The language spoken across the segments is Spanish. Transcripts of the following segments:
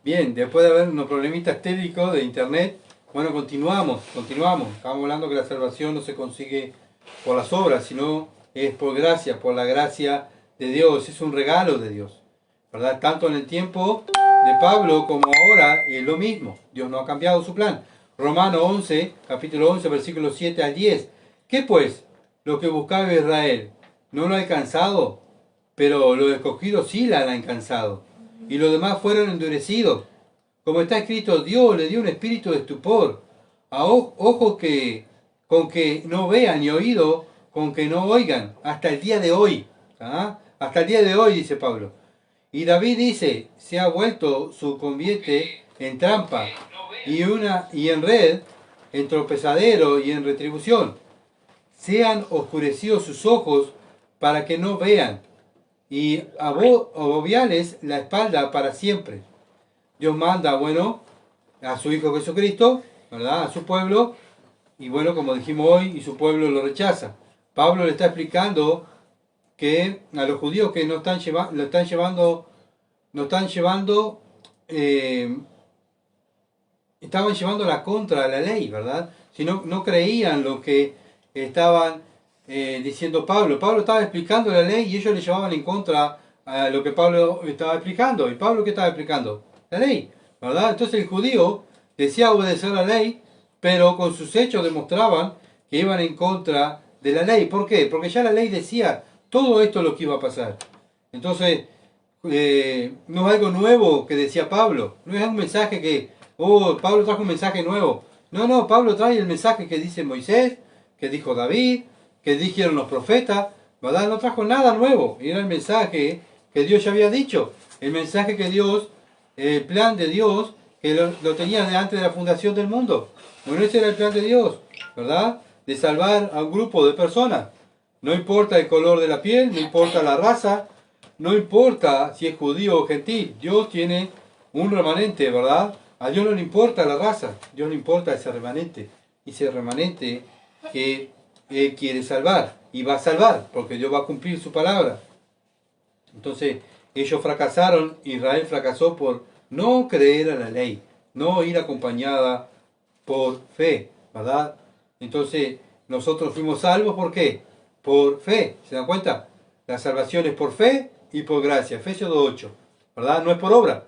Bien, después de haber unos problemitas técnicos de internet, bueno, continuamos. Estamos hablando que la salvación no se consigue por las obras, sino es por la gracia de Dios, es un regalo de Dios, ¿verdad? Tanto en el tiempo de Pablo como ahora es lo mismo. Dios no ha cambiado su plan. Romano 11, capítulo 11, versículos 7 al 10. ¿Qué pues? Lo que buscaba Israel no lo ha alcanzado, pero los escogidos sí la han alcanzado, y los demás fueron endurecidos. Como está escrito, Dios le dio un espíritu de estupor, a ojos que con que no vean y oído con que no oigan, hasta el día de hoy. ¿Ah? Hasta el día de hoy, dice Pablo. Y David dice, se ha vuelto su convierte en trampa y en red, en tropezadero y en retribución. Sean oscurecidos sus ojos para que no vean, y aboviales la espalda para siempre. Dios manda, bueno, a su Hijo Jesucristo, ¿verdad? A su pueblo, y bueno, como dijimos hoy, y su pueblo lo rechaza. Pablo le está explicando que a los judíos que no están lo están llevando, no están llevando, estaban llevando la contra de la ley, ¿verdad? Si no, no creían lo que estaban diciendo Pablo. Pablo estaba explicando la ley y ellos le llevaban en contra a lo que Pablo estaba explicando. ¿Y Pablo qué estaba explicando? La ley, ¿verdad? Entonces el judío decía obedecer la ley, pero con sus hechos demostraban que iban en contra de la ley. ¿Por qué? Porque ya la ley decía todo esto lo que iba a pasar. Entonces, no es algo nuevo que decía Pablo, no es un mensaje que, oh, Pablo trajo un mensaje nuevo. No, no, Pablo trae el mensaje que dice Moisés, que dijo David, que dijeron los profetas, ¿verdad? No trajo nada nuevo, era el mensaje que Dios ya había dicho, el mensaje que Dios, el plan de Dios, que lo tenía de antes de la fundación del mundo. Bueno, ese era el plan de Dios, ¿verdad? De salvar a un grupo de personas. No importa el color de la piel, no importa la raza, no importa si es judío o gentil, Dios tiene un remanente, ¿verdad? A Dios no le importa la raza, Dios le importa ese remanente que Él quiere salvar y va a salvar, porque Dios va a cumplir su palabra. Entonces, ellos fracasaron, Israel fracasó por no creer a la ley, no ir acompañada por fe, ¿verdad? Entonces, nosotros fuimos salvos, ¿por qué? Por fe, ¿se dan cuenta? La salvación es por fe y por gracia. Efesios 2:8, ¿verdad? No es por obra.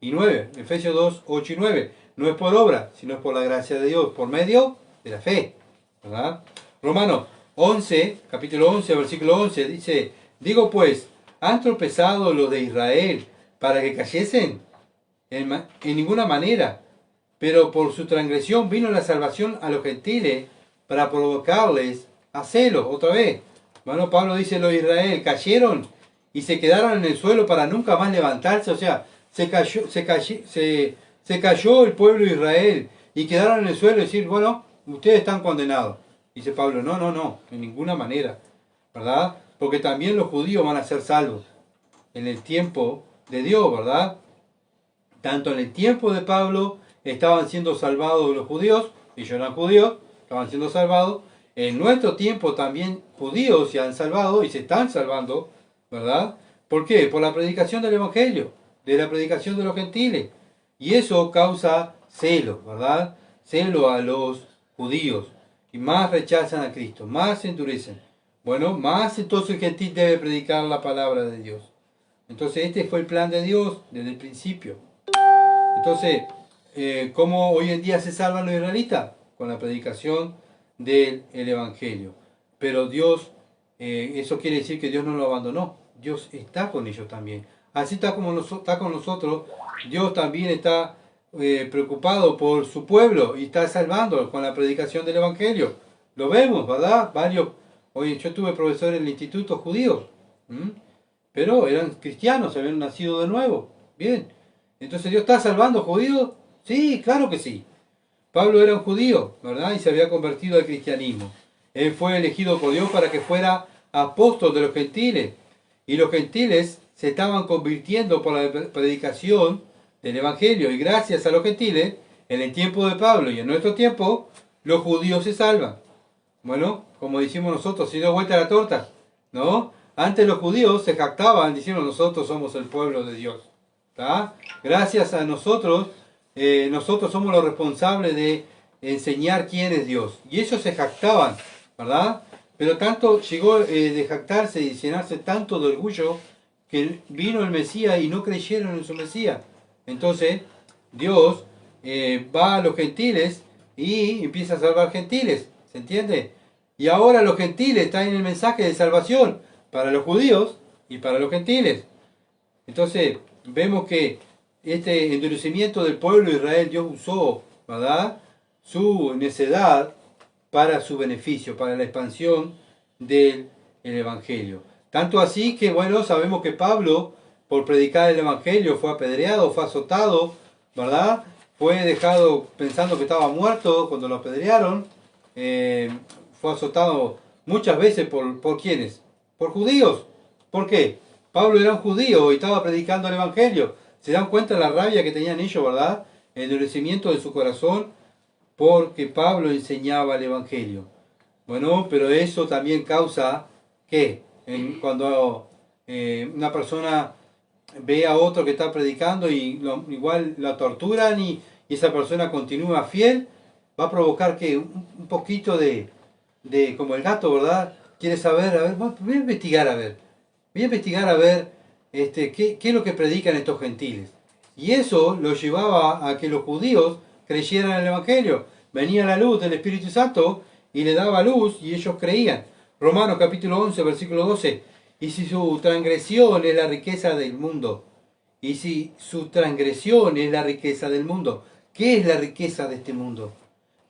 Y 9, Efesios 2:8 y 9. No es por obra, sino es por la gracia de Dios, por medio de la fe, ¿verdad? Romanos 11, capítulo 11, versículo 11, dice, digo pues, ¿han tropezado los de Israel para que cayesen? En ninguna manera, pero por su transgresión vino la salvación a los gentiles para provocarles a celo, otra vez. Bueno, Pablo dice, los de Israel cayeron y se quedaron en el suelo para nunca más levantarse, o sea, se cayó el pueblo de Israel y quedaron en el suelo y decir, bueno, ustedes están condenados. Dice Pablo, no, no, no, en ninguna manera, ¿verdad? Porque también los judíos van a ser salvos en el tiempo de Dios, ¿verdad? Tanto en el tiempo de Pablo estaban siendo salvados los judíos, ellos eran judíos, estaban siendo salvados. En nuestro tiempo también judíos se han salvado y se están salvando, ¿verdad? ¿Por qué? Por la predicación del Evangelio, de la predicación de los gentiles. Y eso causa celo, ¿verdad? Celo a los judíos. Y más rechazan a Cristo, más se endurecen. Bueno, más entonces el gentil debe predicar la palabra de Dios. Entonces este fue el plan de Dios desde el principio. Entonces, ¿cómo hoy en día se salvan los israelitas? Con la predicación del Evangelio. Pero Dios, eso quiere decir que Dios no lo abandonó. Dios está con ellos también. Así está como está con nosotros. Dios también está preocupado por su pueblo y está salvando con la predicación del Evangelio. Lo vemos, ¿verdad? Oye, yo tuve profesores en el instituto judíos, pero eran cristianos, habían nacido de nuevo. Bien. Entonces, ¿Dios está salvando judíos? Sí, claro que sí. Pablo era un judío, ¿verdad? Y se había convertido al cristianismo. Él fue elegido por Dios para que fuera apóstol de los gentiles. Y los gentiles se estaban convirtiendo por la predicación del Evangelio. Y gracias a los gentiles, en el tiempo de Pablo y en nuestro tiempo, los judíos se salvan. Bueno, como decimos nosotros, se dio vuelta la torta, ¿no? Antes los judíos se jactaban diciendo nosotros somos el pueblo de Dios. ¿tá? Gracias a nosotros, nosotros somos los responsables de enseñar quién es Dios. Y ellos se jactaban, ¿verdad? Pero tanto llegó de jactarse y llenarse tanto de orgullo que vino el Mesías y no creyeron en su Mesías. Entonces, Dios va a los gentiles y empieza a salvar gentiles, ¿se entiende? Y ahora los gentiles están en el mensaje de salvación para los judíos y para los gentiles. Entonces, vemos que este endurecimiento del pueblo de Israel, Dios usó, ¿verdad?, su necedad para su beneficio, para la expansión del Evangelio. Tanto así que, bueno, sabemos que Pablo, por predicar el Evangelio, fue apedreado, fue azotado, ¿verdad? Fue dejado pensando que estaba muerto cuando lo apedrearon. Fue azotado muchas veces ¿por quiénes? Por judíos. ¿Por qué? Pablo era un judío y estaba predicando el Evangelio. ¿Se dan cuenta de la rabia que tenían ellos, verdad? El endurecimiento de su corazón porque Pablo enseñaba el Evangelio. Bueno, pero eso también causa que cuando una persona ve a otro que está predicando y igual la torturan y esa persona continúa fiel, va a provocar que un poquito de como el gato, ¿verdad? Quiere saber, a ver, voy a investigar a ver. Voy a investigar a ver qué es lo que predican estos gentiles. Y eso lo llevaba a que los judíos creyeran en el Evangelio. Venía la luz del Espíritu Santo y le daba luz y ellos creían. Romanos capítulo 11, versículo 12. Y si su transgresión es la riqueza del mundo. Y si su transgresión es la riqueza del mundo. ¿Qué es la riqueza de este mundo?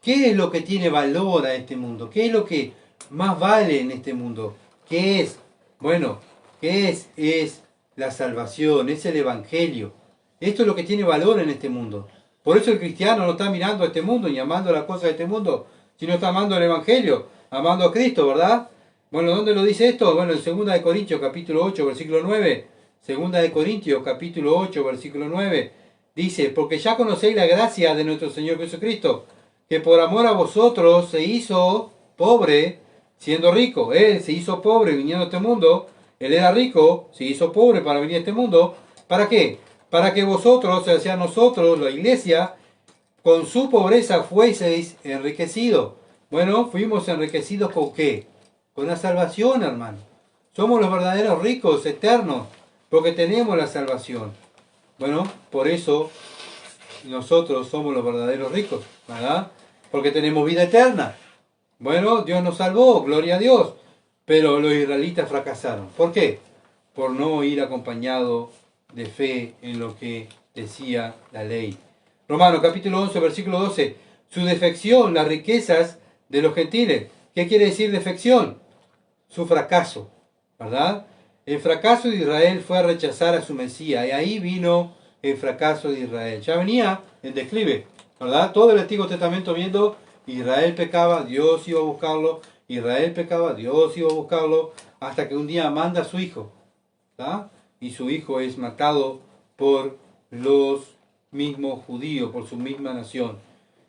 ¿Qué es lo que tiene valor a este mundo? ¿Qué es lo que más vale en este mundo? ¿Qué es? Bueno, ¿qué es? Es la salvación, es el Evangelio. Esto es lo que tiene valor en este mundo. Por eso el cristiano no está mirando a este mundo ni amando las cosas de este mundo, sino está amando el Evangelio, amando a Cristo, ¿verdad? Bueno, ¿dónde lo dice esto? Bueno, en 2 Corintios capítulo 8, versículo 9. 2 Corintios capítulo 8, versículo 9. Dice, porque ya conocéis la gracia de nuestro Señor Jesucristo, que por amor a vosotros se hizo pobre, siendo rico. Él se hizo pobre viniendo a este mundo. Él era rico, se hizo pobre para venir a este mundo. ¿Para qué? Para que vosotros, o sea, nosotros, la iglesia, con su pobreza fueseis enriquecidos. Bueno, fuimos enriquecidos ¿con qué? Con la salvación, hermano. Somos los verdaderos ricos, eternos, porque tenemos la salvación. Bueno, por eso nosotros somos los verdaderos ricos, ¿verdad? Porque tenemos vida eterna. Bueno, Dios nos salvó, gloria a Dios. Pero los israelitas fracasaron. ¿Por qué? Por no ir acompañado de fe en lo que decía la ley. Romanos capítulo 11, versículo 12. Su defección, las riquezas de los gentiles. ¿Qué quiere decir defección? Su fracaso, ¿verdad? El fracaso de Israel fue a rechazar a su Mesías. Y ahí vino el fracaso de Israel. Ya venía en declive, ¿verdad? Todo el Antiguo Testamento viendo Israel pecaba, Dios iba a buscarlo. Israel pecaba, Dios iba a buscarlo. Hasta que un día manda a su hijo, ¿verdad? Y su hijo es matado por los mismos judíos, por su misma nación.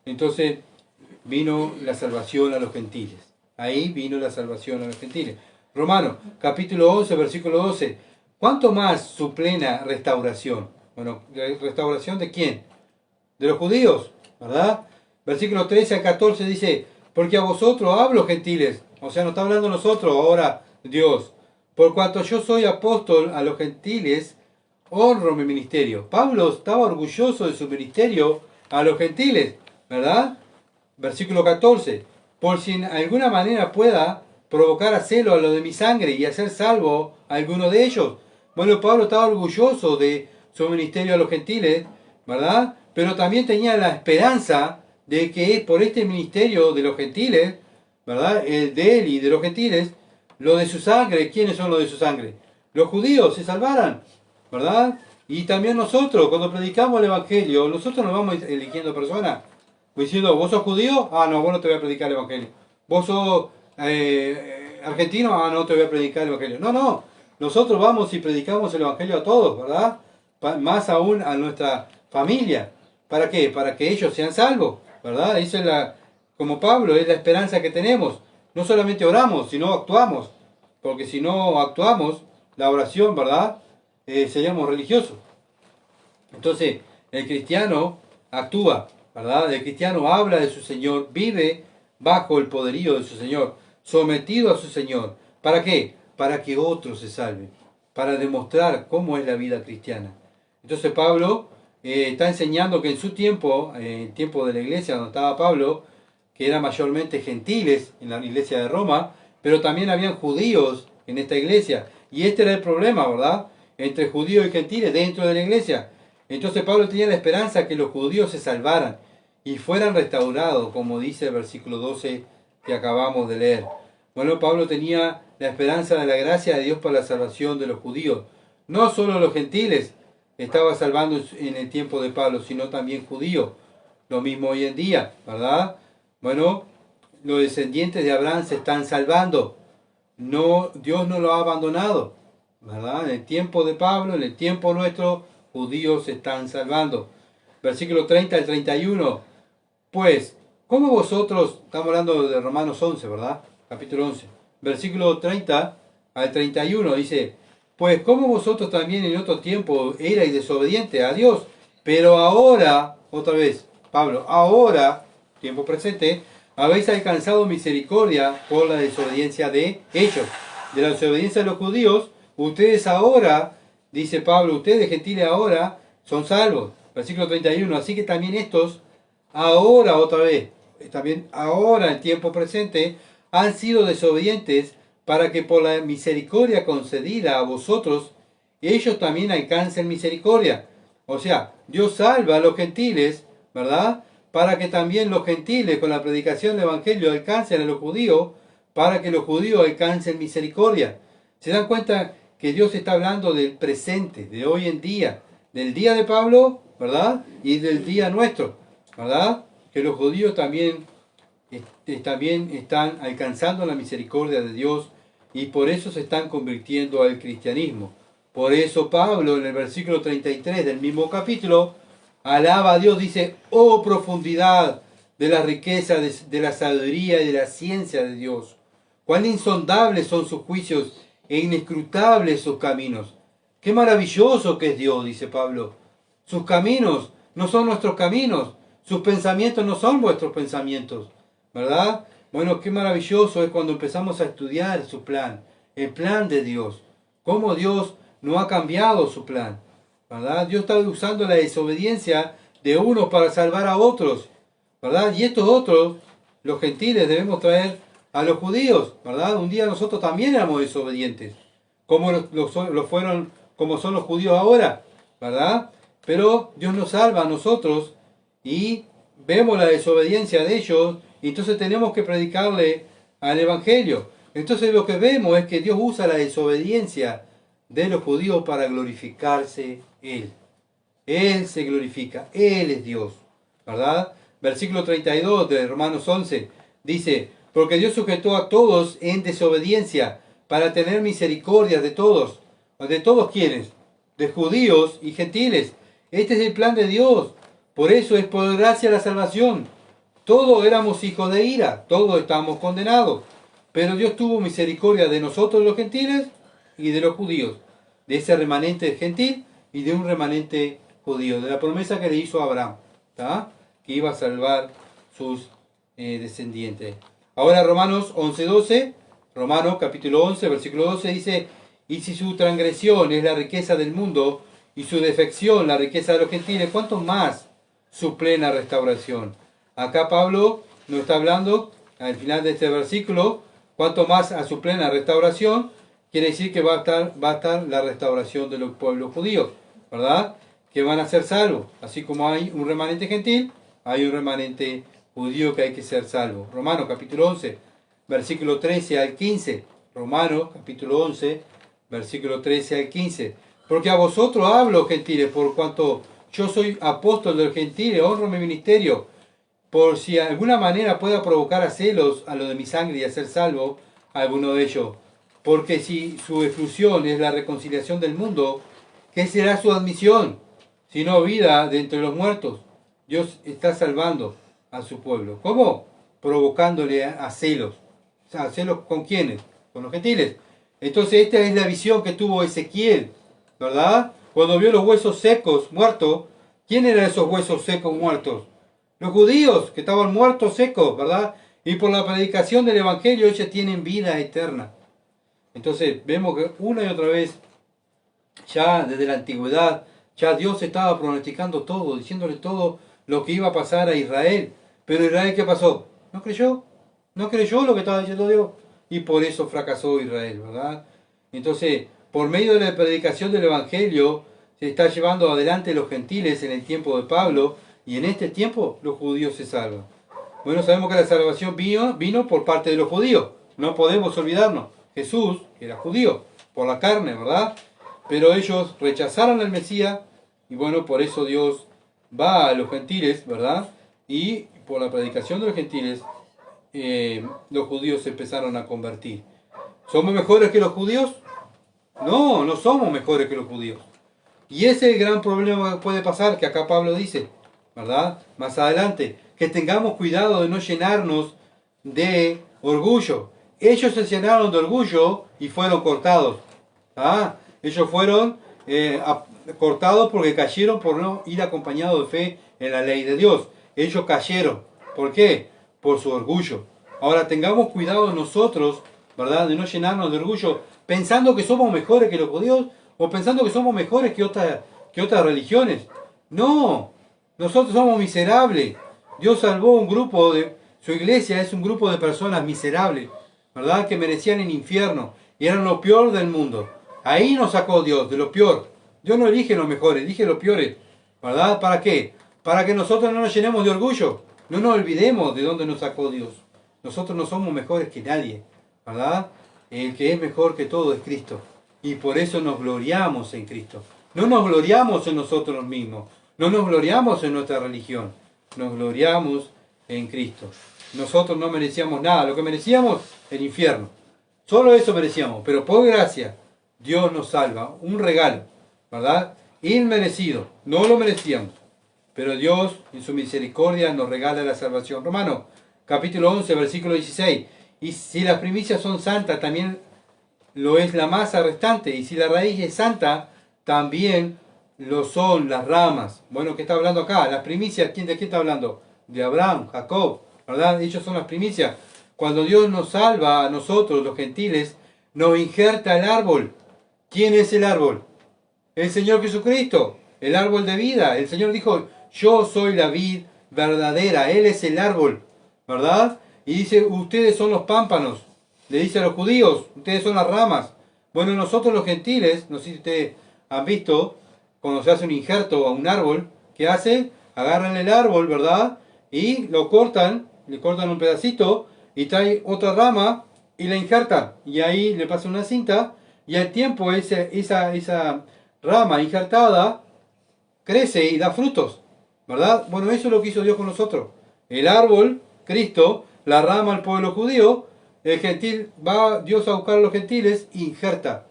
Entonces vino la salvación a los gentiles. Ahí vino la salvación a los gentiles. Romanos, capítulo 11, versículo 12. ¿Cuánto más su plena restauración? Bueno, ¿restauración de quién? De los judíos, ¿verdad? Versículo 13 al 14 dice, porque a vosotros hablo, gentiles. O sea, no está hablando nosotros, ahora Dios. Por cuanto yo soy apóstol a los gentiles, honro mi ministerio. Pablo estaba orgulloso de su ministerio a los gentiles, ¿verdad? Versículo 14. Por si en alguna manera pueda provocar a celo a lo de mi sangre y hacer salvo a alguno de ellos. Bueno, Pablo estaba orgulloso de su ministerio a los gentiles, ¿verdad? Pero también tenía la esperanza de que por este ministerio de los gentiles, ¿verdad? El de él y de los gentiles, lo de su sangre, ¿quiénes son los de su sangre? Los judíos se salvaran, ¿verdad? Y también nosotros, cuando predicamos el Evangelio, nosotros nos vamos eligiendo personas, diciendo, ¿vos sos judío? Ah, no, vos no te voy a predicar el Evangelio. ¿Vos sos argentino? Ah, no te voy a predicar el Evangelio. No, no, nosotros vamos y predicamos el Evangelio a todos, ¿verdad? Más aún a nuestra familia. ¿Para qué? Para que ellos sean salvos, ¿verdad? Esa es como Pablo, es la esperanza que tenemos. No solamente oramos, sino actuamos. Porque si no actuamos, la oración, ¿verdad? Seríamos religiosos. Entonces, el cristiano actúa, ¿verdad? El cristiano habla de su Señor, vive bajo el poderío de su Señor, sometido a su Señor. ¿Para qué? Para que otros se salven, para demostrar cómo es la vida cristiana. Entonces Pablo está enseñando que en su tiempo, el tiempo de la iglesia donde estaba Pablo, que eran mayormente gentiles en la iglesia de Roma, pero también habían judíos en esta iglesia. Y este era el problema, ¿verdad? Entre judíos y gentiles dentro de la iglesia. Entonces Pablo tenía la esperanza que los judíos se salvaran y fueran restaurados, como dice el versículo 12 que acabamos de leer. Bueno, Pablo tenía la esperanza de la gracia de Dios para la salvación de los judíos. No solo los gentiles estaba salvando en el tiempo de Pablo, sino también judíos. Lo mismo hoy en día, ¿verdad? Bueno, los descendientes de Abraham se están salvando. No, Dios no lo ha abandonado, ¿verdad? En el tiempo de Pablo, en el tiempo nuestro, judíos se están salvando. Versículo 30 al 31. Pues, ¿cómo vosotros, estamos hablando de Romanos 11, ¿verdad? Capítulo 11. Versículo 30 al 31 dice, pues como vosotros también en otro tiempo erais desobedientes a Dios, pero ahora, otra vez, Pablo, ahora, tiempo presente, habéis alcanzado misericordia por la desobediencia de ellos. De la desobediencia de los judíos, ustedes ahora, dice Pablo, ustedes gentiles ahora son salvos. Versículo 31, así que también estos, ahora otra vez, también ahora en tiempo presente, han sido desobedientes para que por la misericordia concedida a vosotros, ellos también alcancen misericordia. O sea, Dios salva a los gentiles, ¿verdad? Para que también los gentiles con la predicación del Evangelio alcancen a los judíos, para que los judíos alcancen misericordia. ¿Se dan cuenta que Dios está hablando del presente, de hoy en día, del día de Pablo, ¿verdad? Y del día nuestro, ¿verdad? Que los judíos también están alcanzando la misericordia de Dios y por eso se están convirtiendo al cristianismo. Por eso Pablo en el versículo 33 del mismo capítulo alaba a Dios, dice, oh profundidad de la riqueza, de la sabiduría y de la ciencia de Dios. Cuán insondables son sus juicios e inescrutables sus caminos. Qué maravilloso que es Dios, dice Pablo. Sus caminos no son nuestros caminos, sus pensamientos no son vuestros pensamientos, ¿verdad? Bueno, qué maravilloso es cuando empezamos a estudiar su plan, el plan de Dios, cómo Dios no ha cambiado su plan, ¿verdad? Dios está usando la desobediencia de unos para salvar a otros, ¿verdad? Y estos otros, los gentiles, debemos traer a los judíos, ¿verdad? Un día nosotros también éramos desobedientes, como lo fueron, como son los judíos ahora, ¿verdad? Pero Dios nos salva a nosotros y vemos la desobediencia de ellos y entonces tenemos que predicarle al Evangelio. Entonces lo que vemos es que Dios usa la desobediencia de los judíos para glorificarse Él. Él se glorifica, Él es Dios, ¿verdad? Versículo 32 de Romanos 11 dice, porque Dios sujetó a todos en desobediencia para tener misericordia de todos. ¿De todos quiénes? De judíos y gentiles. Este es el plan de Dios. Por eso es por gracia la salvación. Todos éramos hijos de ira, todos estábamos condenados. Pero Dios tuvo misericordia de nosotros los gentiles y de los judíos. De ese remanente gentil y de un remanente judío. De la promesa que le hizo a Abraham, ¿tá? Que iba a salvar sus descendientes. Ahora Romanos 11:12, Romanos capítulo 11, versículo 12 dice, y si su transgresión es la riqueza del mundo y su defección la riqueza de los gentiles, ¿cuánto más su plena restauración? Acá Pablo nos está hablando, al final de este versículo, cuánto más a su plena restauración, quiere decir que va a estar la restauración de los pueblos judíos, ¿verdad? Que van a ser salvos. Así como hay un remanente gentil, hay un remanente judío que hay que ser salvo. Romanos capítulo 11, versículo 13 al 15. Romanos capítulo 11, versículo 13 al 15. Porque a vosotros hablo, gentiles, por cuanto yo soy apóstol de los gentiles, honro mi ministerio, por si de alguna manera pueda provocar a celos a lo de mi sangre y hacer salvo a alguno de ellos. Porque si su exclusión es la reconciliación del mundo, ¿qué será su admisión? Sino vida de entre los muertos. Dios está salvando a su pueblo. ¿Cómo? Provocándole a celos. O sea, ¿celos con quiénes? Con los gentiles. Entonces esta es la visión que tuvo Ezequiel, ¿verdad? cuando vio los huesos secos, muertos, ¿quién eran esos huesos secos muertos? Los judíos, que estaban muertos secos, ¿verdad? Y por la predicación del Evangelio ellos tienen vida eterna. Entonces vemos que una y otra vez, ya desde la antigüedad, ya Dios estaba pronosticando todo, diciéndole todo lo que iba a pasar a Israel. Pero Israel, ¿qué pasó? ¿No creyó? ¿No creyó lo que estaba diciendo Dios? Y por eso fracasó Israel, ¿verdad? Entonces, por medio de la predicación del Evangelio, se está llevando adelante los gentiles en el tiempo de Pablo, y en este tiempo los judíos se salvan. Bueno, sabemos que la salvación vino por parte de los judíos. No podemos olvidarnos. Jesús era judío, por la carne, ¿verdad? Pero ellos rechazaron al Mesías, y bueno, por eso Dios va a los gentiles, ¿verdad? Y por la predicación de los gentiles, los judíos se empezaron a convertir. ¿Somos mejores que los judíos? No, no somos mejores que los judíos. Y ese es el gran problema que puede pasar, que acá Pablo dice, ¿verdad? Más adelante, que tengamos cuidado de no llenarnos de orgullo. Ellos se llenaron de orgullo y fueron cortados. ¿Ah? Ellos fueron cortados porque cayeron por no ir acompañados de fe en la ley de Dios. Ellos cayeron. ¿Por qué? Por su orgullo. Ahora tengamos cuidado nosotros, ¿verdad? De no llenarnos de orgullo pensando que somos mejores que los judíos o pensando que somos mejores que otras religiones. No, nosotros somos miserables. Dios salvó un grupo su iglesia es un grupo de personas miserables, ¿verdad? Que merecían el infierno y eran lo peor del mundo. Ahí nos sacó Dios, de lo peor. Dios no elige los mejores, elige los peores, ¿verdad? ¿Para qué? Para que nosotros no nos llenemos de orgullo. No nos olvidemos de dónde nos sacó Dios. Nosotros no somos mejores que nadie, ¿verdad? El que es mejor que todo es Cristo. Y por eso nos gloriamos en Cristo. No nos gloriamos en nosotros mismos. No nos gloriamos en nuestra religión. Nos gloriamos en Cristo. Nosotros no merecíamos nada. Lo que merecíamos, el infierno. Solo eso merecíamos. Pero por gracia, Dios nos salva. Un regalo, ¿verdad? Inmerecido. No lo merecíamos. Pero Dios, en su misericordia, nos regala la salvación. Romanos, capítulo 11, versículo 16. Y si las primicias son santas, también lo es la masa restante. Y si la raíz es santa, también lo son las ramas. Bueno, ¿qué está hablando acá? Las primicias, ¿de qué está hablando? De Abraham, Jacob, ¿verdad? Ellos son las primicias. Cuando Dios nos salva a nosotros, los gentiles, nos injerta el árbol. ¿Quién es el árbol? El Señor Jesucristo, el árbol de vida. El Señor dijo, yo soy la vid verdadera. Él es el árbol, ¿verdad? Y dice, ustedes son los pámpanos. Le dice a los judíos, ustedes son las ramas. Bueno, nosotros los gentiles, no sé si ustedes han visto, cuando se hace un injerto a un árbol, ¿qué hace? Agarran el árbol, ¿verdad? Y lo cortan, le cortan un pedacito y trae otra rama y la injertan. Y ahí le pasa una cinta y al tiempo esa rama injertada crece y da frutos, ¿verdad? Bueno, eso es lo que hizo Dios con nosotros. El árbol, Cristo, la rama, el pueblo judío, el gentil, va Dios a buscar a los gentiles, injerta.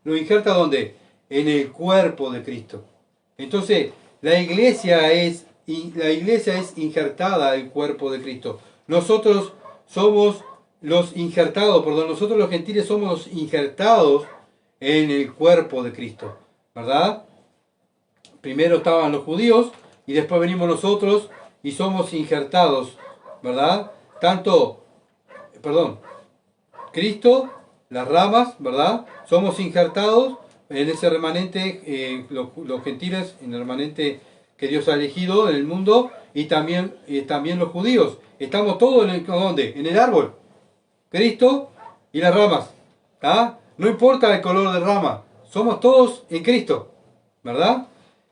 ¿Lo injerta dónde? En el cuerpo de Cristo. Entonces, la iglesia es injertada al cuerpo de Cristo. Nosotros somos los injertados, nosotros los gentiles somos los injertados en el cuerpo de Cristo, ¿verdad? Primero estaban los judíos y después venimos nosotros y somos injertados, ¿verdad? Cristo, las ramas, ¿verdad? Somos injertados en ese remanente, los gentiles, en el remanente que Dios ha elegido en el mundo, y también los judíos. Estamos todos ¿dónde? En el árbol. Cristo y las ramas. ¿Ah? No importa el color de rama, somos todos en Cristo, ¿verdad?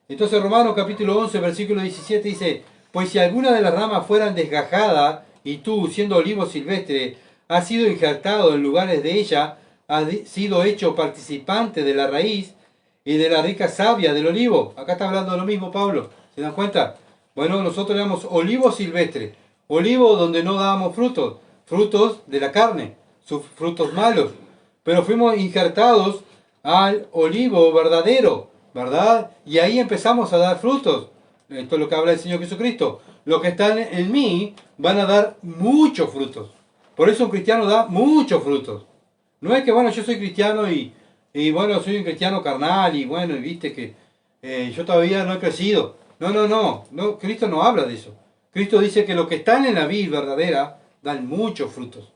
Entonces Romanos capítulo 11, versículo 17 dice, pues si alguna de las ramas fueran desgajada, y tú, siendo olivo silvestre, has sido injertado en lugares de ella, has sido hecho participante de la raíz y de la rica savia del olivo. Acá está hablando de lo mismo Pablo, ¿se dan cuenta? Bueno, nosotros llamamos olivo silvestre, olivo donde no dábamos frutos, frutos de la carne, frutos malos, pero fuimos injertados al olivo verdadero, ¿verdad? Y ahí empezamos a dar frutos. Esto es lo que habla el Señor Jesucristo. Los que están en mí van a dar muchos frutos. Por eso un cristiano da muchos frutos. No es que, bueno, yo soy cristiano y bueno, soy un cristiano carnal y bueno, y viste que yo todavía no he crecido. No, no, no, no, Cristo no habla de eso. Cristo dice que los que están en la vid verdadera dan muchos frutos.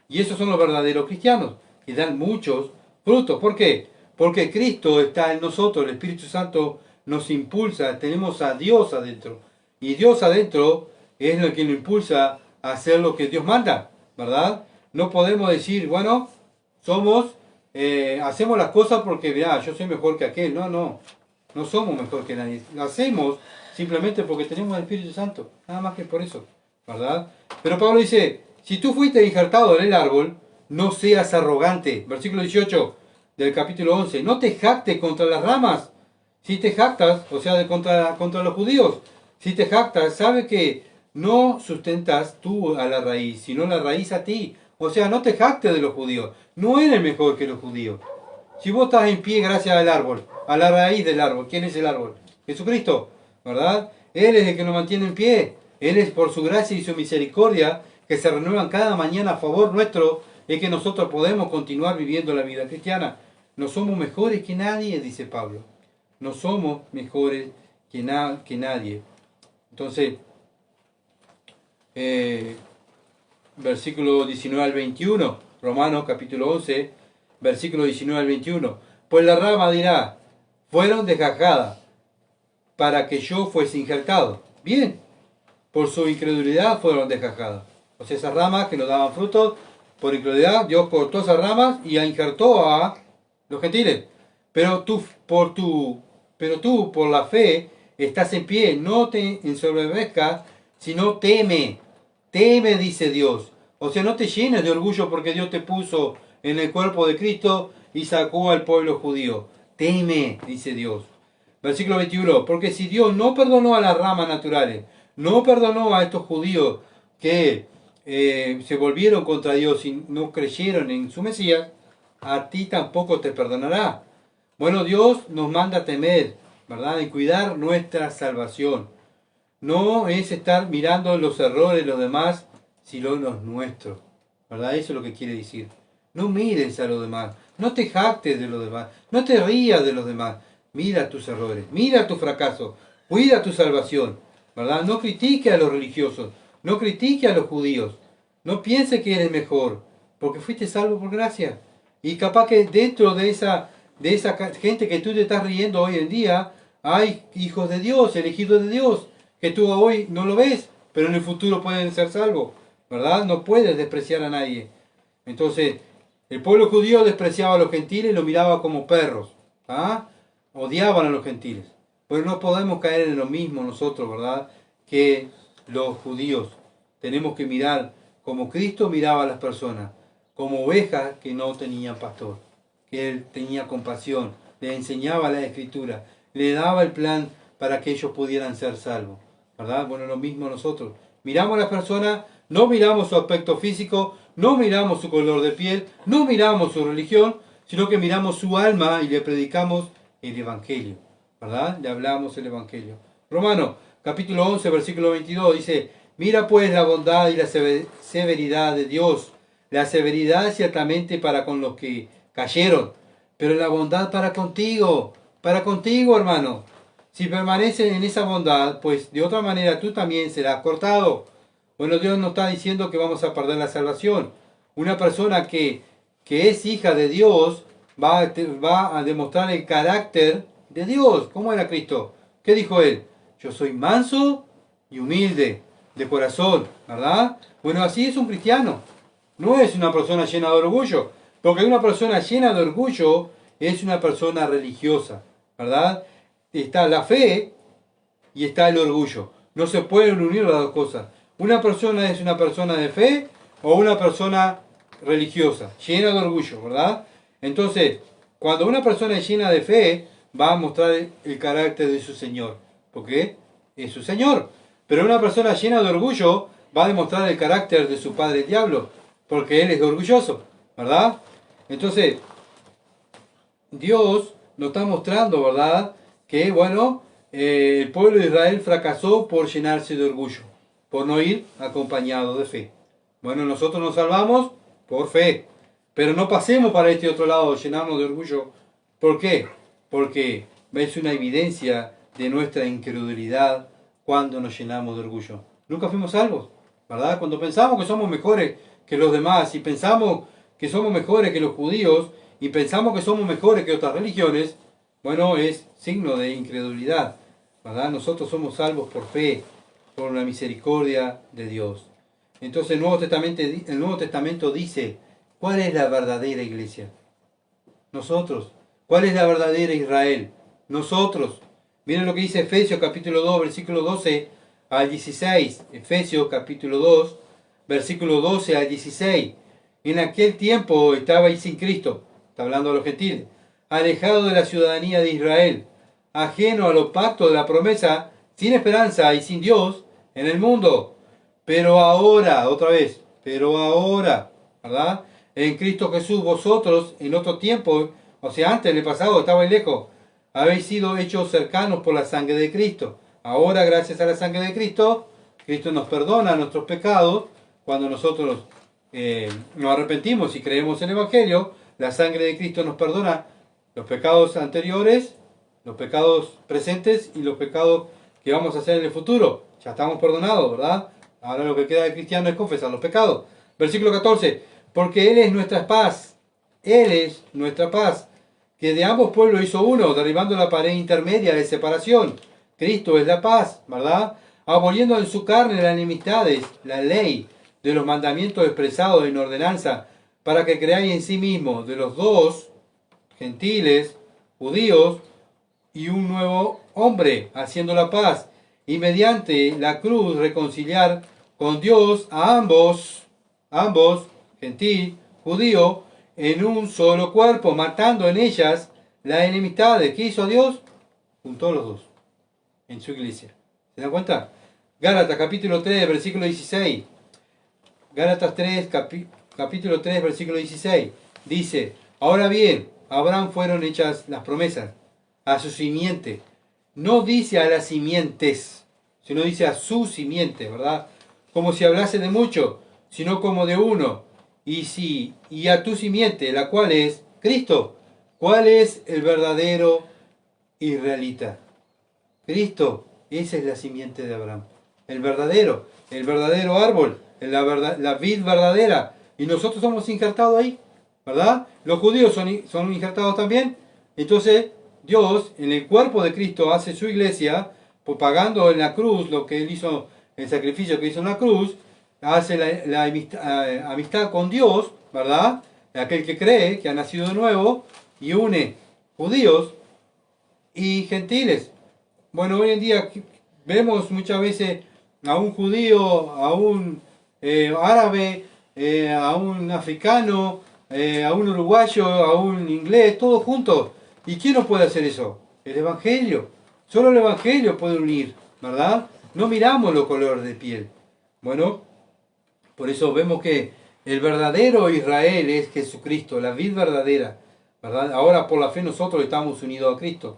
Y esos son los verdaderos cristianos, que dan muchos frutos. ¿Por qué? Porque Cristo está en nosotros, el Espíritu Santo nos impulsa, tenemos a Dios adentro. Y Dios adentro es lo que nos impulsa a hacer lo que Dios manda, ¿verdad? No podemos decir, bueno, hacemos las cosas porque, mirá, yo soy mejor que aquel. No, no, no somos mejor que nadie. Lo hacemos simplemente porque tenemos el Espíritu Santo, nada más que por eso, ¿verdad? Pero Pablo dice, si tú fuiste injertado en el árbol, no seas arrogante. Versículo 18 del capítulo 11. No te jactes contra las ramas. Si te jactas, o sea, contra los judíos, si te jactas, sabe que no sustentas tú a la raíz, sino la raíz a ti. O sea, no te jactes de los judíos. No eres mejor que los judíos. Si vos estás en pie gracias al árbol, a la raíz del árbol, ¿quién es el árbol? Jesucristo, ¿verdad? Él es el que nos mantiene en pie. Él es por su gracia y su misericordia que se renuevan cada mañana a favor nuestro, es que nosotros podemos continuar viviendo la vida cristiana. No somos mejores que nadie, dice Pablo. No somos mejores que nadie. Entonces, versículo 19 al 21, Romanos capítulo 11, versículo 19 al 21. Pues la rama dirá, fueron desgajadas para que yo fuese injertado. Bien, por su incredulidad fueron desgajadas. O sea, esas ramas que nos daban frutos, por incredulidad, Dios cortó esas ramas y injertó a los gentiles. Pero tú, por la fe, estás en pie. No te ensoberbezcas, sino teme. Teme, dice Dios. O sea, no te llenes de orgullo porque Dios te puso en el cuerpo de Cristo y sacó al pueblo judío. Teme, dice Dios. Versículo 21. Porque si Dios no perdonó a las ramas naturales, no perdonó a estos judíos que se volvieron contra Dios y no creyeron en su Mesías, a ti tampoco te perdonará. Bueno, Dios nos manda a temer, ¿verdad? Y cuidar nuestra salvación. No es estar mirando los errores de los demás, sino los nuestros, ¿verdad? Eso es lo que quiere decir. No mires a los demás, no te jactes de los demás, no te rías de los demás. Mira tus errores, mira tu fracaso, cuida tu salvación, ¿verdad? No critique a los religiosos, no critique a los judíos, no piense que eres mejor, porque fuiste salvo por gracia. Y capaz que dentro de esa gente que tú te estás riendo hoy en día, hay hijos de Dios, elegidos de Dios, que tú hoy no lo ves, pero en el futuro pueden ser salvos, ¿verdad? No puedes despreciar a nadie. Entonces, el pueblo judío despreciaba a los gentiles y los miraba como perros, ¿ah? Odiaban a los gentiles. Pero no podemos caer en lo mismo nosotros, ¿verdad? Que los judíos. Tenemos que mirar como Cristo miraba a las personas, como ovejas que no tenían pastor, que Él tenía compasión, le enseñaba la Escritura, le daba el plan para que ellos pudieran ser salvos, ¿verdad? Bueno, lo mismo nosotros. Miramos a las personas, no miramos su aspecto físico, no miramos su color de piel, no miramos su religión, sino que miramos su alma y le predicamos el Evangelio, ¿verdad? Le hablamos el Evangelio. Romanos, capítulo 11, versículo 22, dice, mira pues la bondad y la severidad de Dios. La severidad ciertamente para con los que cayeron, pero la bondad para contigo, hermano. Si permanecen en esa bondad, pues de otra manera tú también serás cortado. Bueno, Dios no está diciendo que vamos a perder la salvación. Una persona que es hija de Dios va a demostrar el carácter de Dios. ¿Cómo era Cristo? ¿Qué dijo Él? Yo soy manso y humilde de corazón, ¿verdad? Bueno, así es un cristiano. No es una persona llena de orgullo, porque una persona llena de orgullo es una persona religiosa, ¿verdad? Está la fe y está el orgullo. No se pueden unir las dos cosas. Una persona es una persona de fe o una persona religiosa, llena de orgullo, ¿verdad? Entonces, cuando una persona es llena de fe, va a mostrar el carácter de su Señor, porque es su Señor. Pero una persona llena de orgullo va a demostrar el carácter de su padre el diablo, porque él es orgulloso, ¿verdad? Entonces, Dios nos está mostrando, ¿verdad? Que, bueno, el pueblo de Israel fracasó por llenarse de orgullo, por no ir acompañado de fe. Bueno, nosotros nos salvamos por fe, pero no pasemos para este otro lado, llenarnos de orgullo. ¿Por qué? Porque es una evidencia de nuestra incredulidad cuando nos llenamos de orgullo. Nunca fuimos salvos, ¿verdad? Cuando pensamos que somos mejores que los demás y pensamos que somos mejores que los judíos y pensamos que somos mejores que otras religiones, bueno, es signo de incredulidad, ¿verdad? Nosotros somos salvos por fe, por la misericordia de Dios. Entonces el Nuevo Testamento dice, ¿cuál es la verdadera iglesia? Nosotros. ¿Cuál es la verdadera Israel? Nosotros. Miren lo que dice Efesios capítulo 2, versículo 12 al 16. Efesios capítulo 2, versículo 12 al 16. En aquel tiempo estabais sin Cristo, está hablando a los gentiles, alejado de la ciudadanía de Israel, ajeno a los pactos de la promesa, sin esperanza y sin Dios en el mundo. Pero ahora, otra vez, pero ahora, ¿verdad? En Cristo Jesús, vosotros en otro tiempo, o sea, antes en el pasado estabais lejos, habéis sido hechos cercanos por la sangre de Cristo. Ahora, gracias a la sangre de Cristo, Cristo nos perdona nuestros pecados. Cuando nosotros nos arrepentimos y creemos en el Evangelio, la sangre de Cristo nos perdona los pecados anteriores, los pecados presentes y los pecados que vamos a hacer en el futuro. Ya estamos perdonados, ¿verdad? Ahora lo que queda de cristiano es confesar los pecados. Versículo 14. Porque Él es nuestra paz. Él es nuestra paz, que de ambos pueblos hizo uno, derribando la pared intermedia de separación. Cristo es la paz, ¿verdad? Aboliendo en su carne las enemistades, la ley de los mandamientos expresados en ordenanza, para que creáis en sí mismo de los dos, gentiles, judíos, y un nuevo hombre, haciendo la paz, y mediante la cruz reconciliar con Dios a ambos, gentil, judío, en un solo cuerpo, matando en ellas la enemistad. ¿Qué hizo Dios? Juntó los dos en su iglesia. ¿Se dan cuenta? Gálatas capítulo 3, versículo 16. Gálatas 3, capítulo 3, versículo 16. Dice, ahora bien, a Abraham fueron hechas las promesas, a su simiente. No dice a las simientes, sino dice a su simiente, ¿verdad? Como si hablase de mucho, sino como de uno. Y a tu simiente, la cual es Cristo. ¿Cuál es el verdadero israelita? Cristo, esa es la simiente de Abraham. El verdadero árbol, la vid verdadera. Y nosotros somos injertados ahí, ¿verdad? Los judíos son injertados también. Entonces, Dios, en el cuerpo de Cristo, hace su iglesia, pagando en la cruz lo que Él hizo, el sacrificio que hizo en la cruz, hace la amistad con Dios, ¿verdad? Aquel que cree, que ha nacido de nuevo, y une judíos y gentiles. Bueno, hoy en día vemos muchas veces a un judío, a un árabe, a un africano, a un uruguayo, a un inglés, todos juntos. ¿Y quién no puede hacer eso? El Evangelio. Solo el Evangelio puede unir, ¿verdad? No miramos los colores de piel. Bueno, por eso vemos que el verdadero Israel es Jesucristo, la vid verdadera, ¿verdad? Ahora por la fe nosotros estamos unidos a Cristo.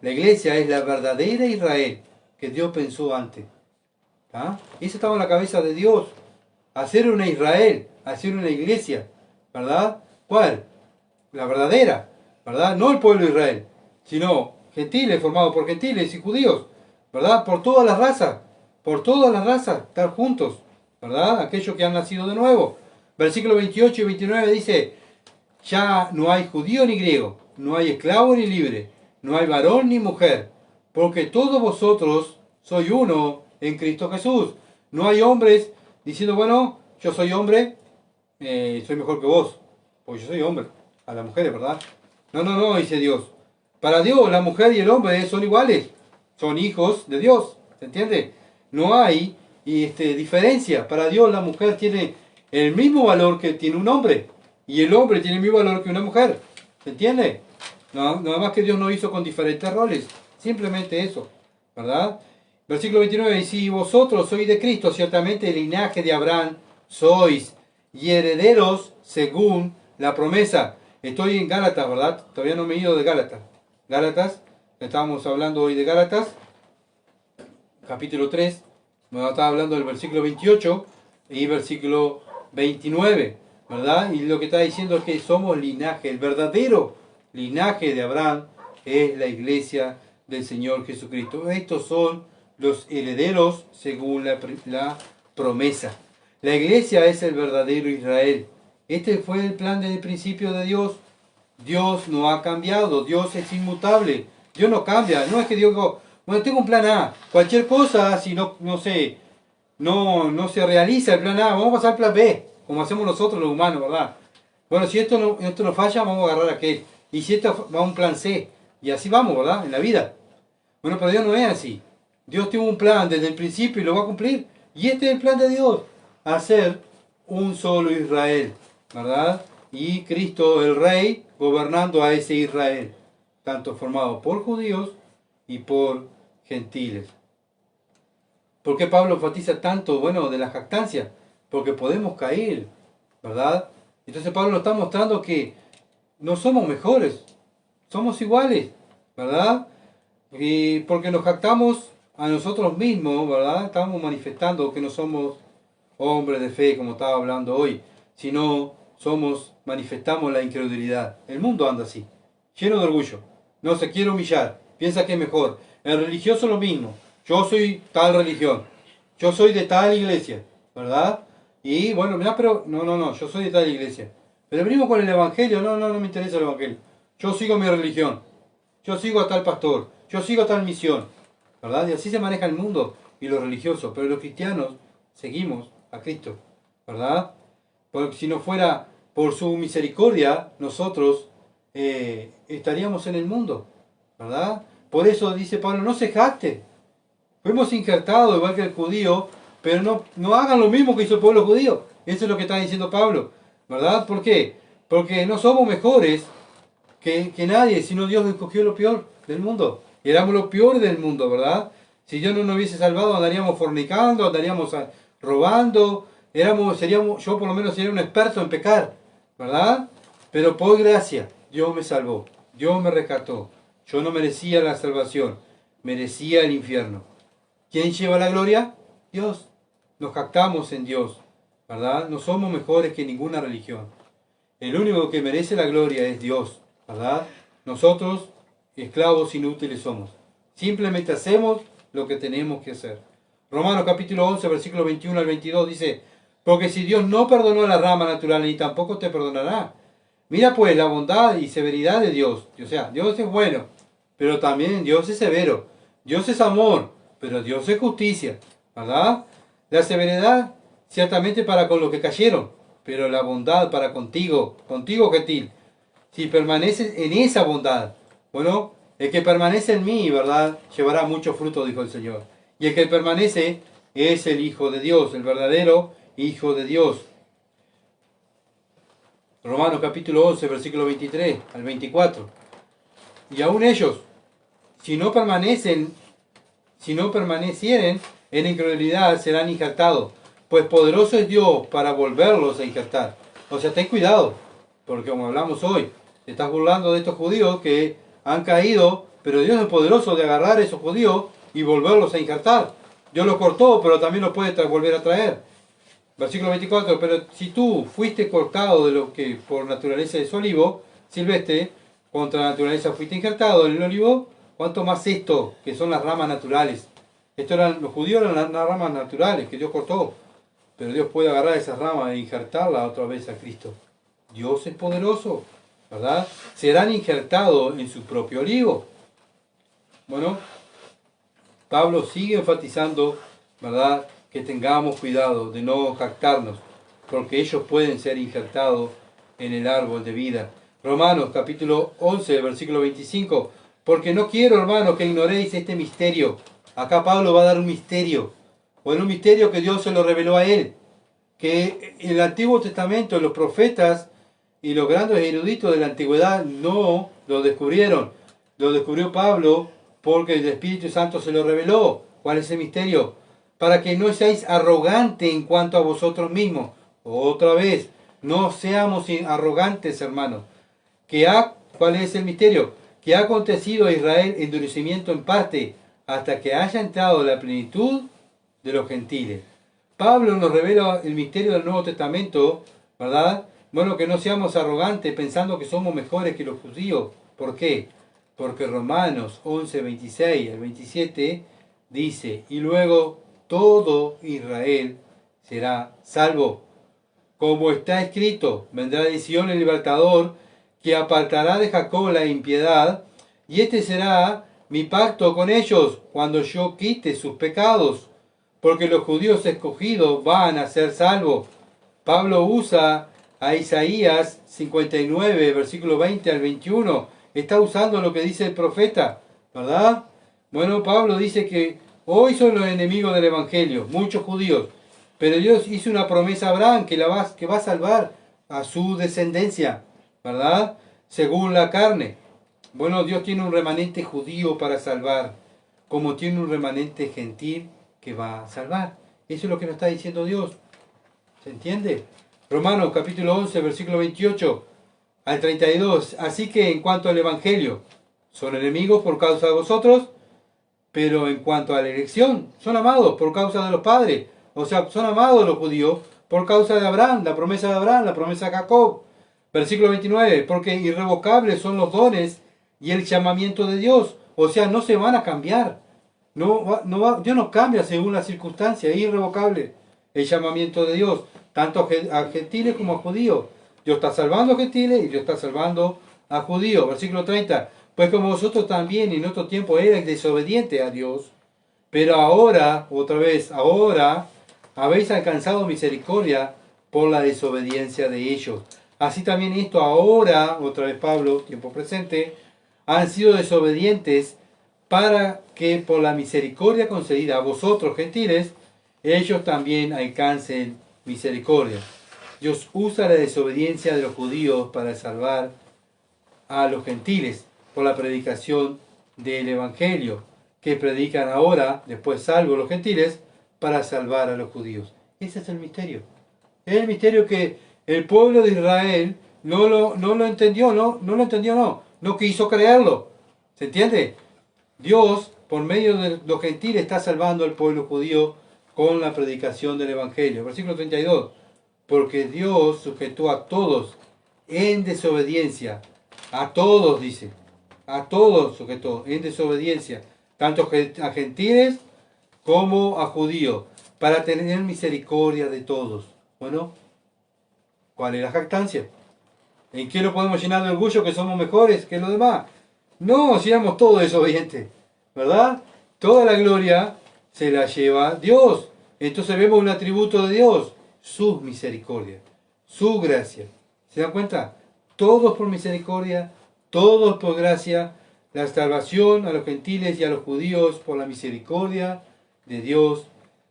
La iglesia es la verdadera Israel que Dios pensó antes. ¿Ah? Eso estaba en la cabeza de Dios. Hacer una Israel, hacer una iglesia, ¿verdad? ¿Cuál? La verdadera, ¿verdad? No el pueblo de Israel, sino gentiles, formados por gentiles y judíos, ¿verdad? Por todas las razas, estar juntos, ¿verdad? Aquellos que han nacido de nuevo. Versículo 28 y 29 dice, ya no hay judío ni griego, no hay esclavo ni libre, no hay varón ni mujer, porque todos vosotros sois uno en Cristo Jesús. No hay hombres diciendo, bueno, yo soy hombre, soy mejor que vos, porque yo soy hombre. A las mujeres, ¿verdad? No, dice Dios. Para Dios, la mujer y el hombre son iguales, son hijos de Dios, ¿se entiende? No hay diferencia. Para Dios la mujer tiene el mismo valor que tiene un hombre, y el hombre tiene el mismo valor que una mujer, ¿se entiende? No, nada más que Dios no hizo con diferentes roles, simplemente eso, ¿verdad? Versículo 29, y si vosotros sois de Cristo, ciertamente el linaje de Abraham sois, y herederos según la promesa. Estoy en Gálatas, ¿verdad? Todavía no me he ido de Gálatas. Gálatas, estábamos hablando hoy de Gálatas, capítulo 3, me estaba hablando del versículo 28 y versículo 29, ¿verdad? Y lo que está diciendo es que somos linaje, el verdadero linaje de Abraham es la iglesia del Señor Jesucristo. Estos son los herederos según la promesa. La iglesia es el verdadero Israel. Este fue el plan desde el principio de Dios. Dios no ha cambiado, Dios es inmutable, Dios no cambia. No es que Dios diga, bueno, tengo un plan A, cualquier cosa, si no se realiza el plan A, vamos a pasar al plan B, como hacemos nosotros los humanos, ¿verdad? Bueno, si esto no falla, vamos a agarrar aquel. Y si esto va a un plan C, y así vamos, ¿verdad? En la vida. Bueno, pero Dios no es así. Dios tiene un plan desde el principio y lo va a cumplir. Y este es el plan de Dios, hacer un solo Israel, ¿verdad? Y Cristo, el Rey, gobernando a ese Israel, tanto formado por judíos y por gentiles. ¿Por qué Pablo enfatiza tanto, de la jactancia? Porque podemos caer, ¿verdad? Entonces Pablo nos está mostrando que no somos mejores, somos iguales, ¿verdad? Y porque nos jactamos a nosotros mismos, ¿verdad? Estamos manifestando que no somos hombres de fe, como estaba hablando hoy, sino manifestamos la incredulidad. El mundo anda así, lleno de orgullo, no se quiere humillar, piensa que es mejor. El religioso lo mismo, yo soy tal religión, yo soy de tal iglesia, ¿verdad? Y bueno, mirá, pero no, yo soy de tal iglesia. Pero venimos con el evangelio, no me interesa el evangelio. Yo sigo mi religión, yo sigo a tal pastor, yo sigo a tal misión, ¿verdad? Y así se maneja el mundo y los religiosos, pero los cristianos seguimos a Cristo, ¿verdad? Porque si no fuera por su misericordia, nosotros estaríamos en el mundo, ¿verdad? Por eso dice Pablo, no se jacten. Fuimos injertados igual que el judío, pero no hagan lo mismo que hizo el pueblo judío. Eso es lo que está diciendo Pablo, ¿verdad? ¿Por qué? Porque no somos mejores que nadie, sino Dios escogió lo peor del mundo. Y éramos lo peor del mundo, ¿verdad? Si Dios no nos hubiese salvado, andaríamos fornicando, andaríamos robando, yo por lo menos sería un experto en pecar, ¿verdad? Pero por gracia, Dios me salvó, Dios me rescató. Yo no merecía la salvación, merecía el infierno. ¿Quién lleva la gloria? Dios. Nos jactamos en Dios, ¿verdad? No somos mejores que ninguna religión. El único que merece la gloria es Dios, ¿verdad? Nosotros, esclavos inútiles somos. Simplemente hacemos lo que tenemos que hacer. Romanos capítulo 11, versículo 21 al 22 dice, porque si Dios no perdonó a la rama natural, ni tampoco te perdonará. Mira pues la bondad y severidad de Dios. O sea, Dios es bueno, pero también Dios es severo. Dios es amor, pero Dios es justicia, ¿verdad? La severidad ciertamente para con los que cayeron, pero la bondad para contigo gentil. Si permaneces en esa bondad, bueno, el que permanece en mí, ¿verdad? Llevará mucho fruto, dijo el Señor. Y el que permanece es el Hijo de Dios, el verdadero Hijo de Dios. Romanos capítulo 11, versículo 23 al 24. Y aún ellos, si no permanecieren en incredulidad, serán injertados, pues poderoso es Dios para volverlos a injertar. O sea, ten cuidado, porque como hablamos hoy, te estás burlando de estos judíos que han caído, pero Dios es poderoso de agarrar a esos judíos y volverlos a injertar. Dios los cortó, pero también los puede volver a traer. Versículo 24, pero si tú fuiste cortado de lo que por naturaleza es olivo silvestre, contra la naturaleza fuiste injertado en el olivo, ¿cuánto más esto, que son las ramas naturales? Los judíos eran las ramas naturales que Dios cortó, pero Dios puede agarrar esas ramas e injertarlas otra vez a Cristo. Dios es poderoso, ¿verdad? Serán injertados en su propio olivo. Bueno, Pablo sigue enfatizando, ¿verdad?, que tengamos cuidado de no jactarnos, porque ellos pueden ser injertados en el árbol de vida. Romanos capítulo 11, versículo 25, porque no quiero, hermanos, que ignoréis este misterio. Acá Pablo va a dar un misterio, un misterio que Dios se lo reveló a él, que en el Antiguo Testamento los profetas y los grandes eruditos de la antigüedad no lo descubrieron. Lo descubrió Pablo porque el Espíritu Santo se lo reveló. ¿Cuál es el misterio? Para que no seáis arrogantes en cuanto a vosotros mismos. Otra vez, no seamos arrogantes, hermanos. ¿Cuál es el misterio? Que ha acontecido a Israel endurecimiento en parte, hasta que haya entrado la plenitud de los gentiles. Pablo nos revela el misterio del Nuevo Testamento, ¿verdad? Bueno, que no seamos arrogantes pensando que somos mejores que los judíos. ¿Por qué? porque Romanos 11, 26 al 27 dice, y luego todo Israel será salvo. Como está escrito, vendrá de Sion el libertador, que apartará de Jacob la impiedad, y este será mi pacto con ellos cuando yo quite sus pecados, porque los judíos escogidos van a ser salvos. Pablo usa a Isaías 59, versículo 20 al 21. Está usando lo que dice el profeta, ¿verdad? Bueno, Pablo dice que hoy son los enemigos del Evangelio, muchos judíos, pero Dios hizo una promesa a Abraham que va a salvar a su descendencia, ¿verdad? Según la carne. Bueno, Dios tiene un remanente judío para salvar, como tiene un remanente gentil que va a salvar. Eso es lo que nos está diciendo Dios. ¿Se entiende? Romanos capítulo 11, versículo 28 al 32. Así que en cuanto al Evangelio, son enemigos por causa de vosotros, pero en cuanto a la elección, son amados por causa de los padres. O sea, son amados los judíos por causa de Abraham, la promesa de Abraham, la promesa de Jacob. Versículo 29, porque irrevocables son los dones y el llamamiento de Dios. O sea, no se van a cambiar. Dios no cambia según las circunstancias, es irrevocable el llamamiento de Dios, tanto a gentiles como a judíos. Dios está salvando a gentiles y Dios está salvando a judíos. Versículo 30, pues como vosotros también en otro tiempo erais desobedientes a Dios, pero ahora, otra vez, ahora habéis alcanzado misericordia por la desobediencia de ellos. Así también esto ahora, otra vez Pablo, tiempo presente, han sido desobedientes para que por la misericordia concedida a vosotros gentiles, ellos también alcancen misericordia. Dios usa la desobediencia de los judíos para salvar a los gentiles por la predicación del Evangelio, que predican ahora, después salvo a los gentiles, para salvar a los judíos. Ese es el misterio. Es el misterio que el pueblo de Israel no lo entendió, no quiso creerlo. ¿Se entiende? Dios, por medio de los gentiles, está salvando al pueblo judío con la predicación del Evangelio. Versículo 32. Porque Dios sujetó a todos en desobediencia. A todos, dice. A todos sujetó en desobediencia. Tanto a gentiles como a judíos. Para tener misericordia de todos. Bueno, ¿cuál es la jactancia? ¿En qué lo podemos llenar de orgullo que somos mejores que los demás? No, si éramos todos desobedientes, ¿verdad? Toda la gloria se la lleva Dios. Entonces vemos un atributo de Dios, su misericordia, su gracia. ¿Se dan cuenta? Todos por misericordia, todos por gracia, la salvación a los gentiles y a los judíos por la misericordia de Dios.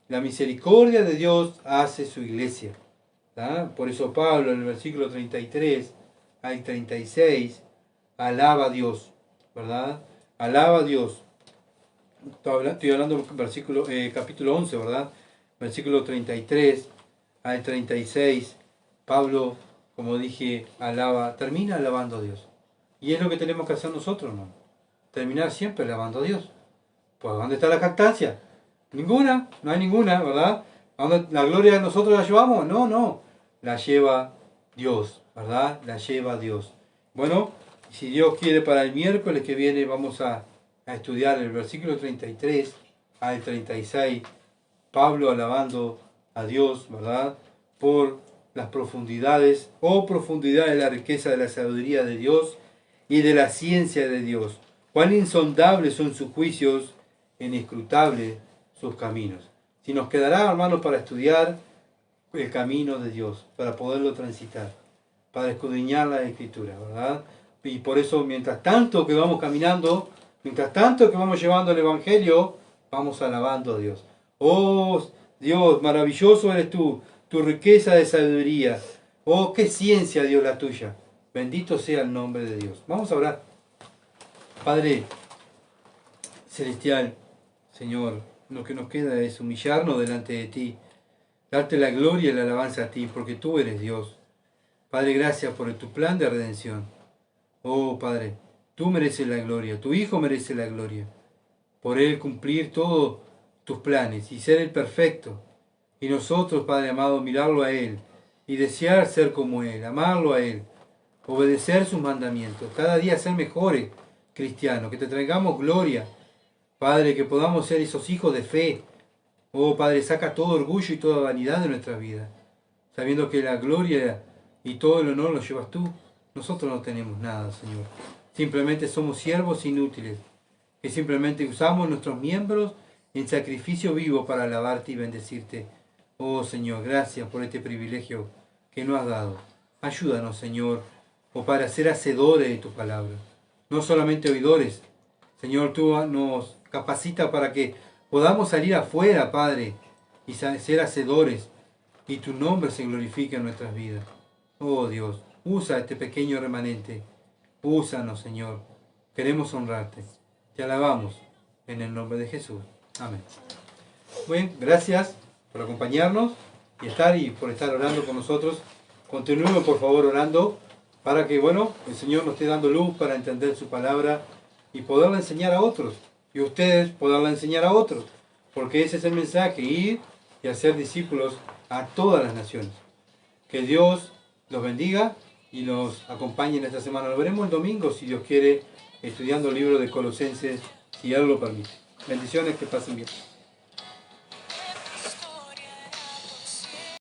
La misericordia de Dios hace su iglesia. ¿Tá? Por eso Pablo en el versículo 33 al 36 alaba a Dios, ¿verdad? Alaba a Dios. Estoy hablando del versículo, capítulo 11, ¿verdad? Versículo 33 al 36. Pablo, como dije, termina alabando a Dios. Y es lo que tenemos que hacer nosotros, ¿no? Terminar siempre alabando a Dios. Pues ¿dónde está la jactancia? Ninguna, no hay ninguna, ¿verdad? ¿A dónde la gloria nosotros la llevamos? No. La lleva Dios, ¿verdad? La lleva Dios. Bueno, si Dios quiere, para el miércoles que viene vamos a estudiar el versículo 33 al 36. Pablo alabando a Dios, ¿verdad? Por las profundidades, profundidad de la riqueza de la sabiduría de Dios y de la ciencia de Dios. Cuán insondables son sus juicios, inescrutables sus caminos. Si nos quedará, hermanos, para estudiar el camino de Dios, para poderlo transitar, para escudriñar la Escritura, ¿verdad? Y por eso, mientras tanto que vamos caminando, mientras tanto que vamos llevando el Evangelio, vamos alabando a Dios. Oh Dios, maravilloso eres tú, tu riqueza de sabiduría. Oh, qué ciencia, Dios, la tuya. Bendito sea el nombre de Dios. Vamos a orar. Padre celestial, Señor, lo que nos queda es humillarnos delante de ti, darte la gloria y la alabanza a ti, porque tú eres Dios. Padre, gracias por tu plan de redención. Oh, Padre, tú mereces la gloria, tu Hijo merece la gloria, por Él cumplir todos tus planes y ser el perfecto. Y nosotros, Padre amado, mirarlo a Él y desear ser como Él, amarlo a Él, obedecer sus mandamientos, cada día ser mejores, cristiano, que te traigamos gloria, Padre, que podamos ser esos hijos de fe. Oh Padre, saca todo orgullo y toda vanidad de nuestra vida, sabiendo que la gloria y todo el honor lo llevas tú. Nosotros no tenemos nada, Señor. Simplemente somos siervos inútiles, que simplemente usamos nuestros miembros en sacrificio vivo para alabarte y bendecirte. Oh Señor, gracias por este privilegio que nos has dado. Ayúdanos, Señor, para ser hacedores de tu palabra, no solamente oidores. Señor, tú nos capacita para que podamos salir afuera, Padre, y ser hacedores, y tu nombre se glorifique en nuestras vidas. Oh Dios, usa este pequeño remanente. Úsanos, Señor. Queremos honrarte. Te alabamos en el nombre de Jesús. Amén. Bueno, gracias por acompañarnos y por estar orando con nosotros. Continuemos, por favor, orando para que, el Señor nos esté dando luz para entender su palabra y poderla enseñar a otros. Y ustedes poderla enseñar a otros. Porque ese es el mensaje, ir y hacer discípulos a todas las naciones. Que Dios los bendiga y nos acompañe en esta semana. Nos veremos el domingo, si Dios quiere, estudiando el libro de Colosenses, si Él lo permite. Bendiciones, que pasen bien.